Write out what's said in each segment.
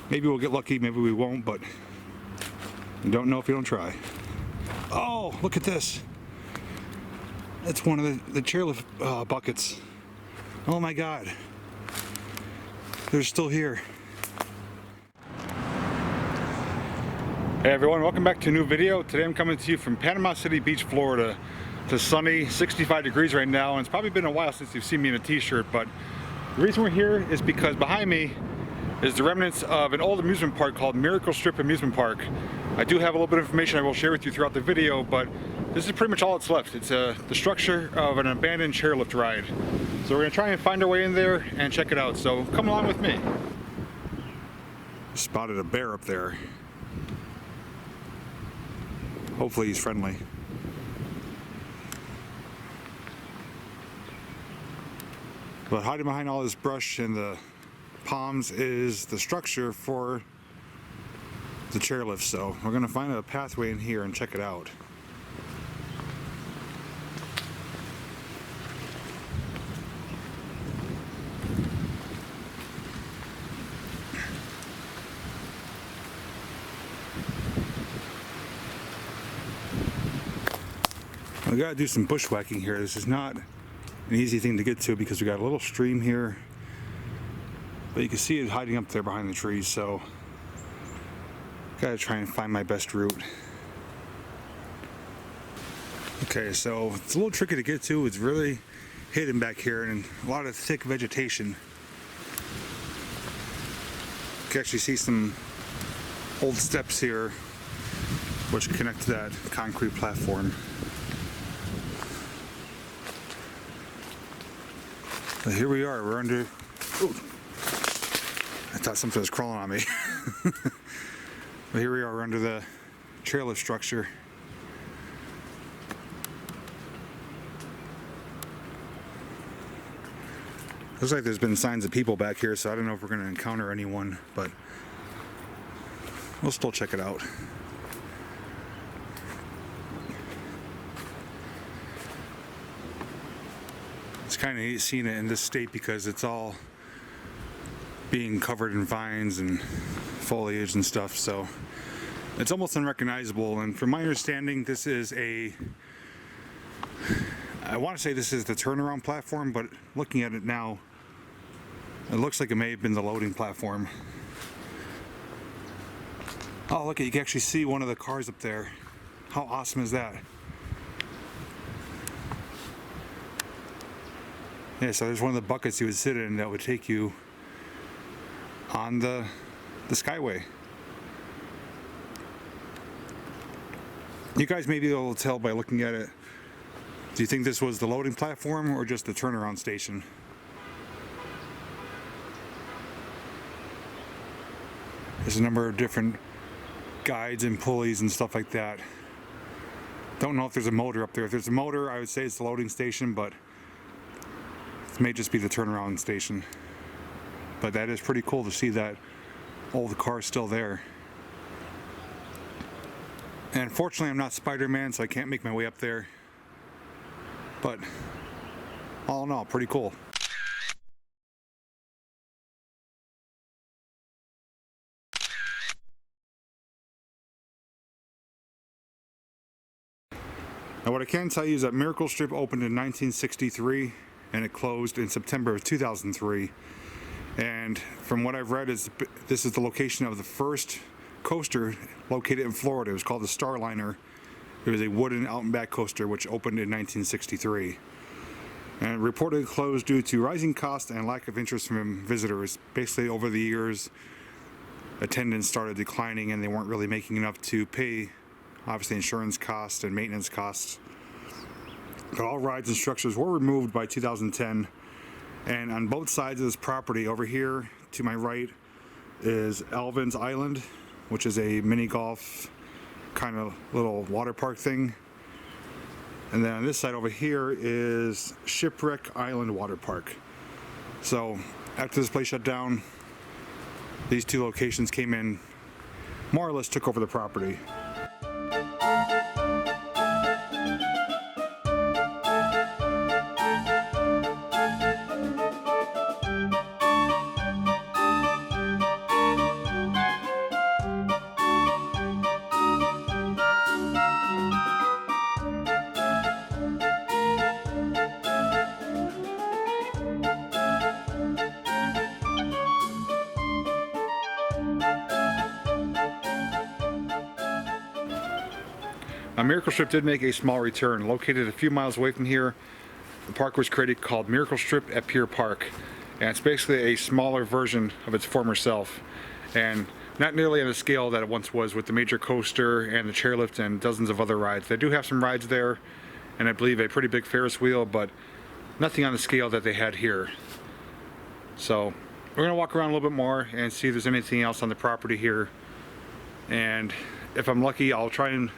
Maybe we'll get lucky, maybe we won't, but you don't know if you don't try. Oh, look at this. That's one of the chairlift buckets. Oh my God. They're still here. Hey everyone, welcome back to a new video. Today I'm coming to you from Panama City Beach, Florida. It's sunny, 65 degrees right now, and it's probably been a while since you've seen me in a t-shirt, but the reason we're here is because behind me is the remnants of an old amusement park called Miracle Strip Amusement Park. I do have a little bit of information I will share with you throughout the video, but this is pretty much all that's left. It's the structure of an abandoned chairlift ride. So we're gonna try and find our way in there and check it out. So come along with me. Spotted a bear up there. Hopefully he's friendly. But hiding behind all this brush and the palms is the structure for the chairlift, so we're gonna find a pathway in here and check it out. We gotta do some bushwhacking here. This is not an easy thing to get to because we got a little stream here, but you can see it hiding up there behind the trees, so gotta try and find my best route. Okay, so it's a little tricky to get to. It's really hidden back here and a lot of thick vegetation. You can actually see some old steps here which connect to that concrete platform. But here we are, we're under, ooh, I thought something was crawling on me. But here we are, we're under the chairlift structure. Looks like there's been signs of people back here, so I don't know if we're going to encounter anyone, but we'll still check it out. It's kind of neat seeing it in this state because it's all being covered in vines and foliage and stuff, so it's almost unrecognizable. And from my understanding, this is I want to say this is the turnaround platform, but looking at it now, it looks like it may have been the loading platform. Oh, look, you can actually see one of the cars up there. How awesome is that? Yeah, so there's one of the buckets you would sit in that would take you on the skyway. You guys may be able to tell by looking at it. Do you think this was the loading platform or just the turnaround station? There's a number of different guides and pulleys and stuff like that. Don't know if there's a motor up there. If there's a motor, I would say it's the loading station, but it may just be the turnaround station. But that is pretty cool to see that all the cars still there. And unfortunately, I'm not Spider-Man, so I can't make my way up there. But all in all, pretty cool. Now what I can tell you is that Miracle Strip opened in 1963 and it closed in September of 2003. And from what I've read, this is the location of the first coaster located in Florida. It was called the Starliner. It was a wooden out and back coaster which opened in 1963. And reportedly closed due to rising costs and lack of interest from visitors. Basically over the years, attendance started declining and they weren't really making enough to pay, obviously, insurance costs and maintenance costs. But all rides and structures were removed by 2010. And on both sides of this property, over here to my right is Alvin's Island, which is a mini golf kind of little water park thing. And then on this side over here is Shipwreck Island Water Park. So after this place shut down, these two locations came in, more or less took over the property. Miracle Strip did make a small return. Located a few miles away from here, the park was created called Miracle Strip at Pier Park. And it's basically a smaller version of its former self. And not nearly on the scale that it once was, with the major coaster and the chairlift and dozens of other rides. They do have some rides there, and I believe a pretty big Ferris wheel, but nothing on the scale that they had here. So we're gonna walk around a little bit more and see if there's anything else on the property here. And if I'm lucky, I'll try and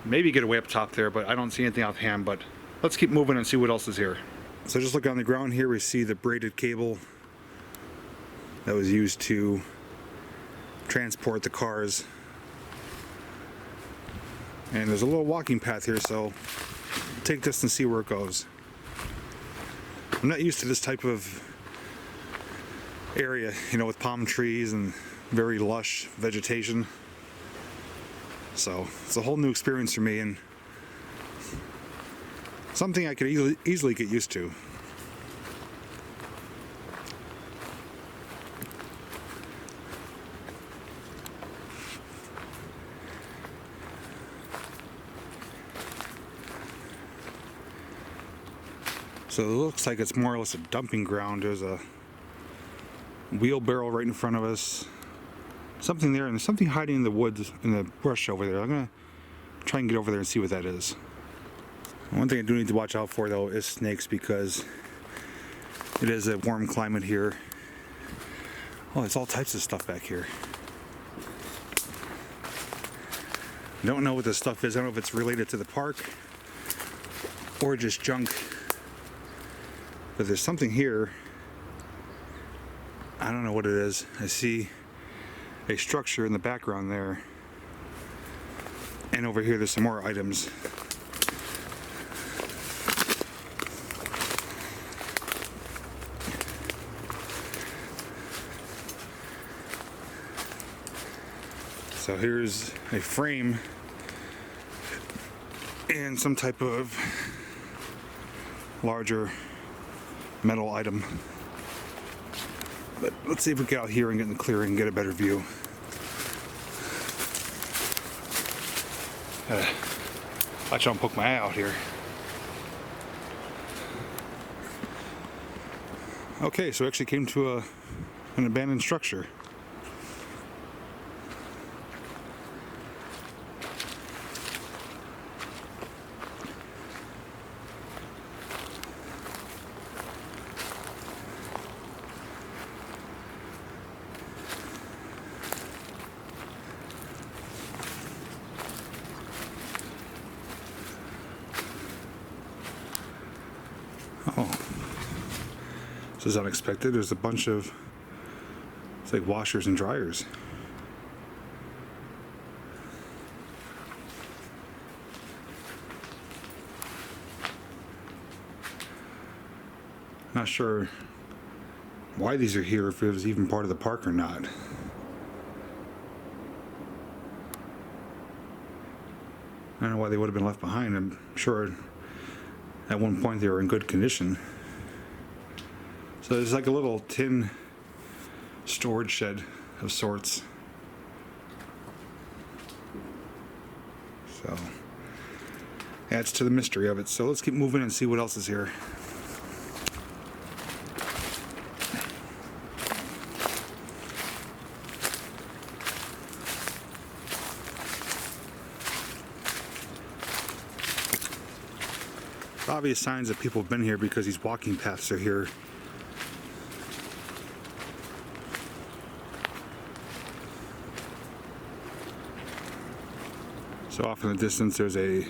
maybe get away up top there, but I don't see anything offhand. But let's keep moving and see what else is here. So just look on the ground here, we see the braided cable that was used to transport the cars. And there's a little walking path here, so take this and see where it goes. I'm not used to this type of area, you know, with palm trees and very lush vegetation. So it's a whole new experience for me, and something I could easily get used to. So it looks like it's more or less a dumping ground. There's a wheelbarrow right in front of us. Something there, and there's something hiding in the woods, in the brush over there. I'm gonna try and get over there and see what that is. One thing I do need to watch out for though is snakes, because it is a warm climate here. Oh, there's all types of stuff back here. I don't know what this stuff is. I don't know if it's related to the park or just junk. But there's something here. I don't know what it is. I see a structure in the background there. And over here there's some more items. So here's a frame and some type of larger metal item. But let's see if we get out here and get in the clearing and get a better view. Watch out and poke my eye out here. Okay, so we actually came to an abandoned structure. Oh, this is unexpected. There's a bunch of, it's like washers and dryers. Not sure why these are here, if it was even part of the park or not. I don't know why they would have been left behind. I'm sure at one point they were in good condition. So there's like a little tin storage shed of sorts. So adds to the mystery of it. So let's keep moving and see what else is here. Obvious signs that people have been here because these walking paths are here. So off in the distance there's a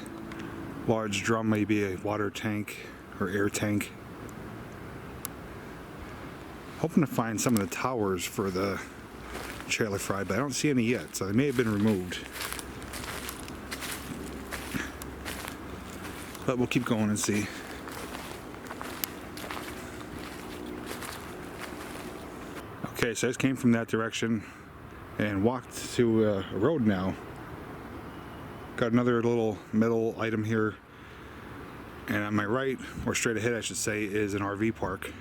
large drum, maybe a water tank or air tank. Hoping to find some of the towers for the chairlift ride, but I don't see any yet, so they may have been removed. But we'll keep going and see. Okay, so I just came from that direction and walked to a road now. Got another little metal item here. And on my right, or straight ahead I should say, is an RV park.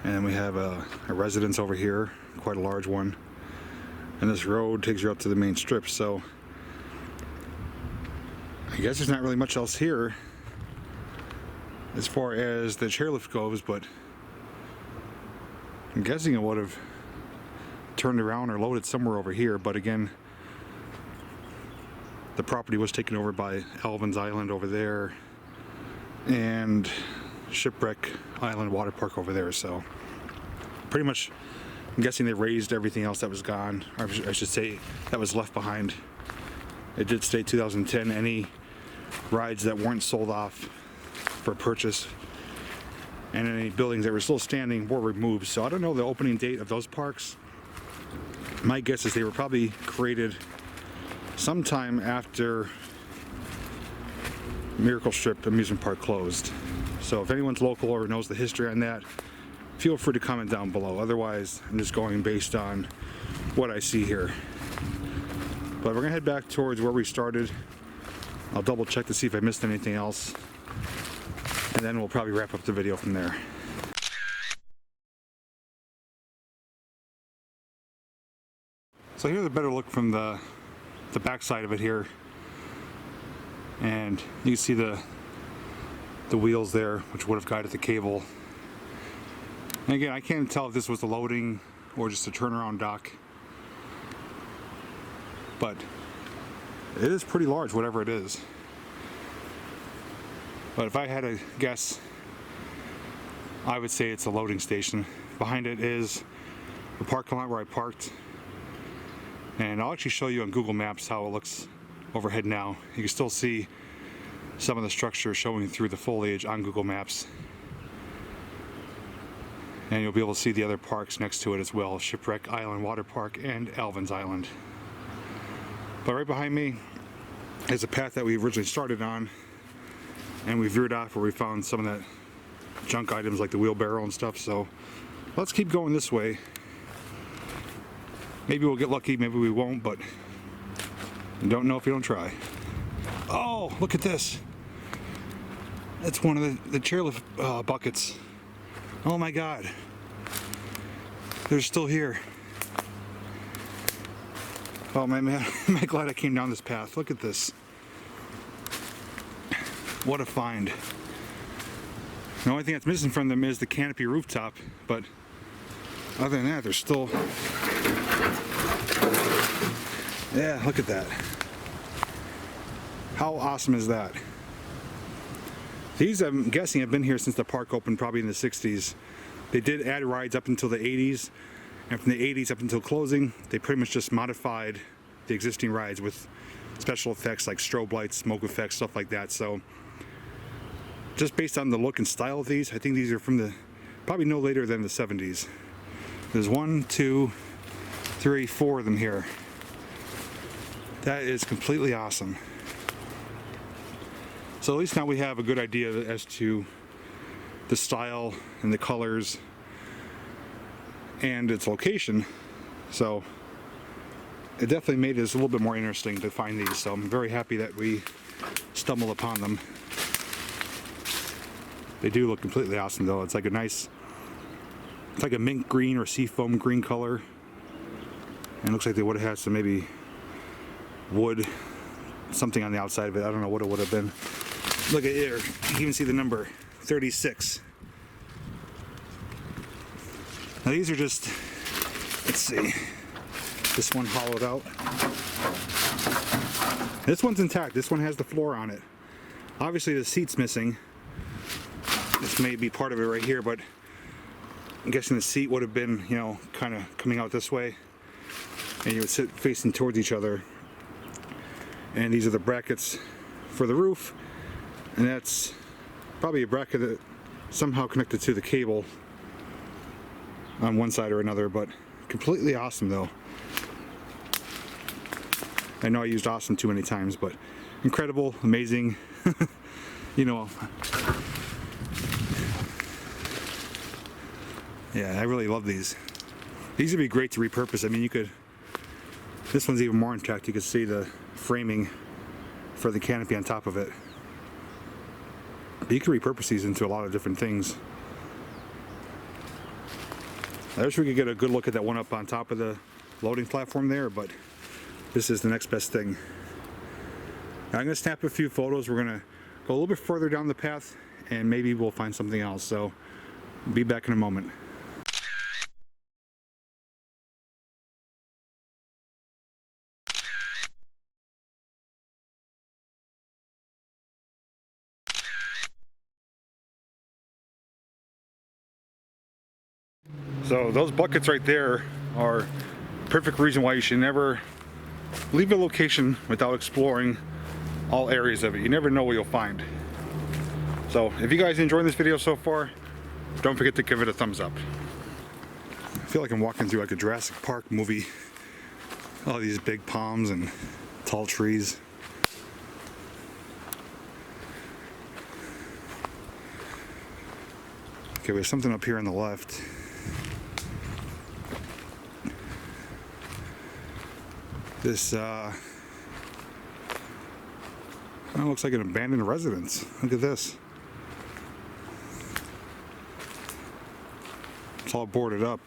And we have a residence over here, quite a large one. and this road takes you up to the main strip. So I guess there's not really much else here as far as the chairlift goes, but I'm guessing it would have turned around or loaded somewhere over here. But again, the property was taken over by Alvin's Island over there and Shipwreck Island Water Park over there. So pretty much, I'm guessing they raised everything else that was gone, or I should say that was left behind. It did state 2010. Any rides that weren't sold off for purchase and any buildings that were still standing were removed. So I don't know the opening date of those parks. My guess is they were probably created sometime after Miracle Strip Amusement Park closed. So if anyone's local or knows the history on that, feel free to comment down below. Otherwise, I'm just going based on what I see here. But we're gonna head back towards where we started. I'll double check to see if I missed anything else, and then we'll probably wrap up the video from there. So here's a better look from the back side of it here, and you can see the wheels there, which would have guided the cable. And again, I can't tell if this was the loading or just a turnaround dock, but it is pretty large, whatever it is. But if I had to guess, I would say it's a loading station. Behind it is the parking lot where I parked. And I'll actually show you on Google Maps how it looks overhead now. You can still see some of the structure showing through the foliage on Google Maps. And you'll be able to see the other parks next to it as well, Shipwreck Island Water Park and Alvin's Island. But right behind me is a path that we originally started on, and we veered off where we found some of that junk items like the wheelbarrow and stuff. So let's keep going this way. Maybe we'll get lucky, maybe we won't, but you don't know if you don't try. Oh, look at this. That's one of the chairlift buckets. Oh my God. They're still here. Oh man, am I glad I came down this path. Look at this. What a find. The only thing that's missing from them is the canopy rooftop, but other than that, they're still... Yeah, look at that. How awesome is that? These, I'm guessing, have been here since the park opened, probably in the 60s. They did add rides up until the 80s, and from the 80s up until closing, they pretty much just modified the existing rides with special effects like strobe lights, smoke effects, stuff like that. So just based on the look and style of these, I think these are from the probably no later than the 70s. There's 1, 2, 3, 4 of them here. That is completely awesome. So at least now we have a good idea as to the style and the colors and its location. So it definitely made it a little bit more interesting to find these. So I'm very happy that we stumbled upon them. They do look completely awesome though. It's like a nice, it's like a mint green or seafoam green color. And it looks like they would have had some maybe wood, something on the outside of it. I don't know what it would have been. Look at here, you can even see the number 36. Now these are just, let's see, this one hollowed out. This one's intact. This one has the floor on it. Obviously the seat's missing. This may be part of it right here, but I'm guessing the seat would have been, you know, kind of coming out this way, and you would sit facing towards each other. And these are the brackets for the roof, and that's probably a bracket that somehow connected to the cable on one side or another, but completely awesome though. I know I used awesome too many times, but incredible, amazing. You know, yeah, I really love these. These would be great to repurpose. I mean, you could, this one's even more intact. You can see the framing for the canopy on top of it. But you could repurpose these into a lot of different things. I wish we could get a good look at that one up on top of the loading platform there, but this is the next best thing. Now, I'm gonna snap a few photos. We're gonna go a little bit further down the path and maybe we'll find something else. So be back in a moment. So those buckets right there are perfect reason why you should never leave a location without exploring all areas of it. You never know what you'll find. So if you guys enjoyed this video so far, don't forget to give it a thumbs up. I feel like I'm walking through like a Jurassic Park movie. All these big palms and tall trees. Okay, there's something up here on the left. This looks like an abandoned residence. Look at this. It's all boarded up.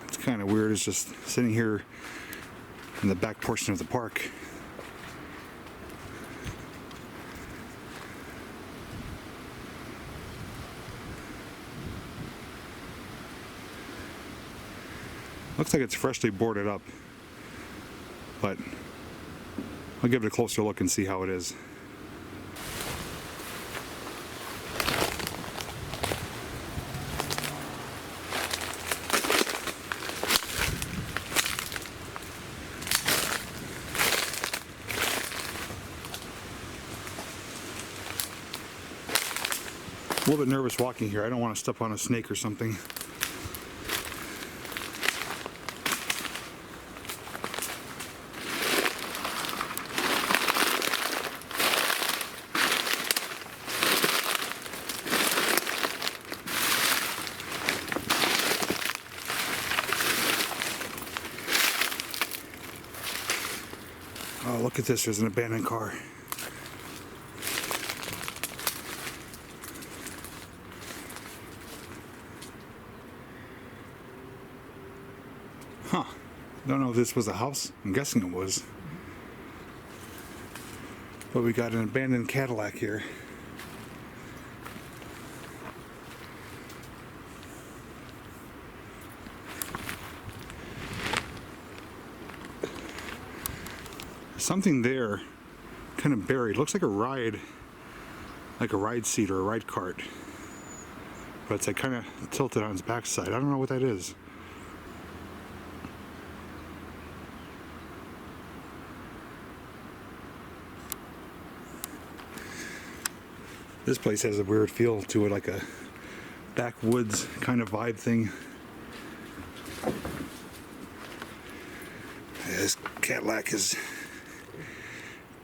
It's kind of weird. It's just sitting here in the back portion of the park. Looks like it's freshly boarded up, but I'll give it a closer look and see how it is. A little bit nervous walking here. I don't want to step on a snake or something. Oh, look at this, there's an abandoned car. Huh. Don't know if this was a house. I'm guessing it was. But we got an abandoned Cadillac here. Something there, kind of buried. Looks like a ride seat or a ride cart. But it's like kind of tilted on its backside. I don't know what that is. This place has a weird feel to it, like a backwoods kind of vibe thing. This Cadillac has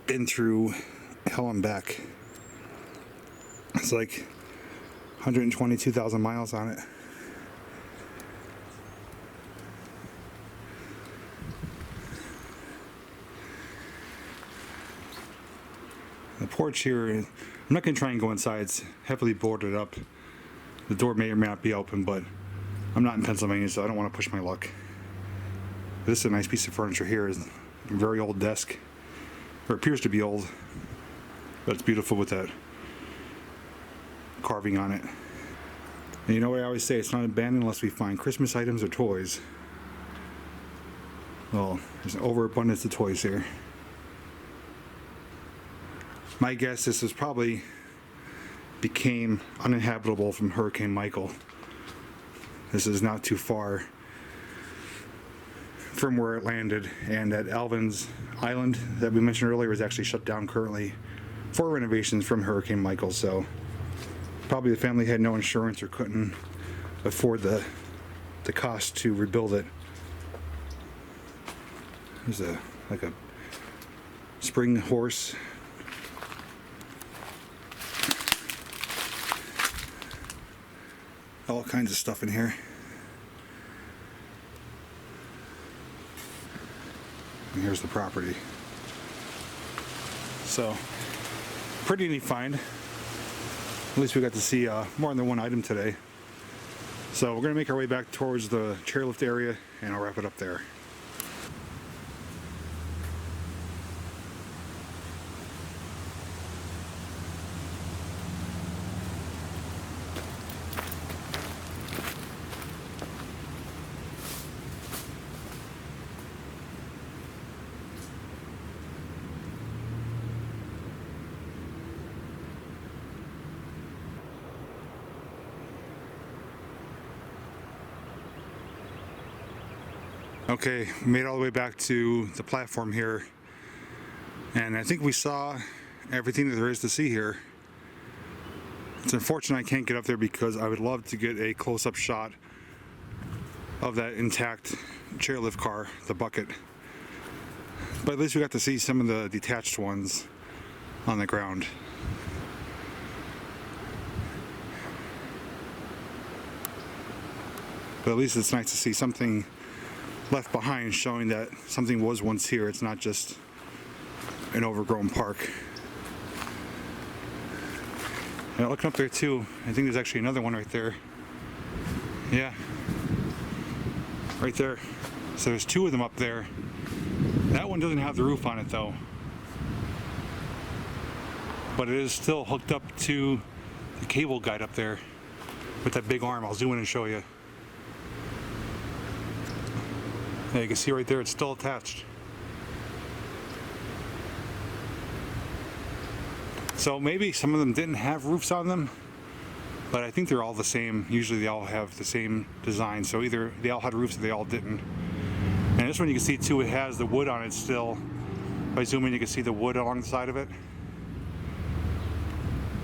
been through hell and back. It's like 122,000 miles on it. The porch here, I'm not going to try and go inside. It's heavily boarded up. The door may or may not be open, but I'm not in Pennsylvania, so I don't want to push my luck. This is a nice piece of furniture here. It's a very old desk. Or appears to be old, but it's beautiful with that carving on it. And you know what I always say, it's not abandoned unless we find Christmas items or toys. Well, there's an overabundance of toys here. My guess is this probably became uninhabitable from Hurricane Michael. This is not too far from where it landed, and that Alvin's Island that we mentioned earlier is actually shut down currently for renovations from Hurricane Michael. So probably the family had no insurance or couldn't afford the cost to rebuild it. There's like a spring horse. All kinds of stuff in here. And here's the property. So, pretty neat find. At least we got to see more than one item today. So we're going to make our way back towards the chairlift area, and I'll wrap it up there. Okay, we made it all the way back to the platform here, and I think we saw everything that there is to see here. It's unfortunate I can't get up there because I would love to get a close-up shot of that intact chairlift car, the bucket. But at least we got to see some of the detached ones on the ground. But at least it's nice to see something left behind, showing that something was once here. It's not just an overgrown park. And looking up there too, I think there's actually another one right there. Yeah, right there. So there's two of them up there. That one doesn't have the roof on it though, but it is still hooked up to the cable guide up there with that big arm. I'll zoom in and show you. Yeah, you can see right there, it's still attached. So maybe some of them didn't have roofs on them, but I think they're all the same. Usually they all have the same design, so either they all had roofs or they all didn't. And this one you can see too, it has the wood on it still. By zooming you can see the wood along the side of it.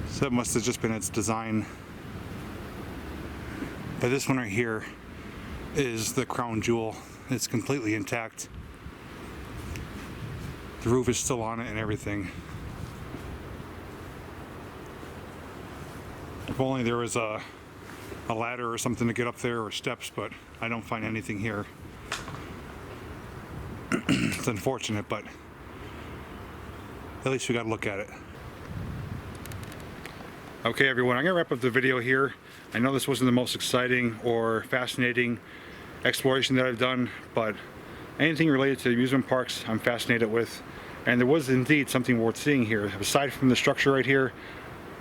So that must have just been its design. But this one right here is the crown jewel. It's completely intact. The roof is still on it and everything. If only there was a ladder or something to get up there, or steps, but I don't find anything here. It's unfortunate, but at least we got to look at it. Okay everyone, I'm going to wrap up the video here. I know this wasn't the most exciting or fascinating exploration that I've done, but anything related to amusement parks I'm fascinated with, and there was indeed something worth seeing here. Aside from the structure right here,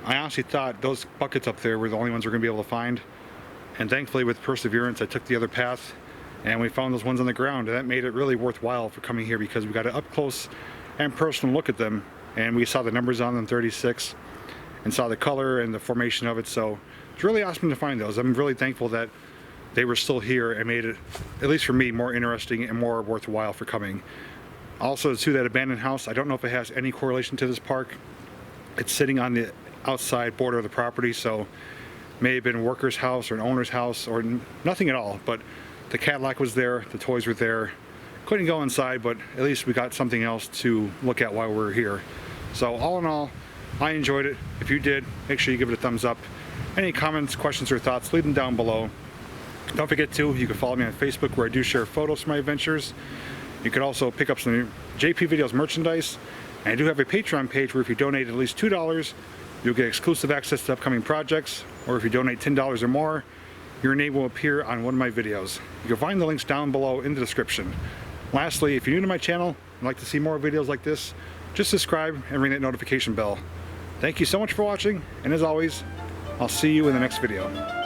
I honestly thought those buckets up there were the only ones we're going to be able to find, and thankfully with perseverance I took the other path and we found those ones on the ground, and that made it really worthwhile for coming here because we got an up close and personal look at them, and we saw the numbers on them, 36, and saw the color and the formation of it. So it's really awesome to find those. I'm really thankful that they were still here and made it, at least for me, more interesting and more worthwhile for coming. Also to that abandoned house, I don't know if it has any correlation to this park. It's sitting on the outside border of the property, so may have been a worker's house or an owner's house or nothing at all, but the Cadillac was there, the toys were there. Couldn't go inside, but at least we got something else to look at while we were here. So all in all, I enjoyed it. If you did, make sure you give it a thumbs up. Any comments, questions, or thoughts, leave them down below. Don't forget to, you can follow me on Facebook where I do share photos from my adventures. You can also pick up some JPVideos merchandise. And I do have a Patreon page where if you donate at least $2, you'll get exclusive access to upcoming projects. Or if you donate $10 or more, your name will appear on one of my videos. You can find the links down below in the description. Lastly, if you're new to my channel and like to see more videos like this, just subscribe and ring that notification bell. Thank you so much for watching, and as always, I'll see you in the next video.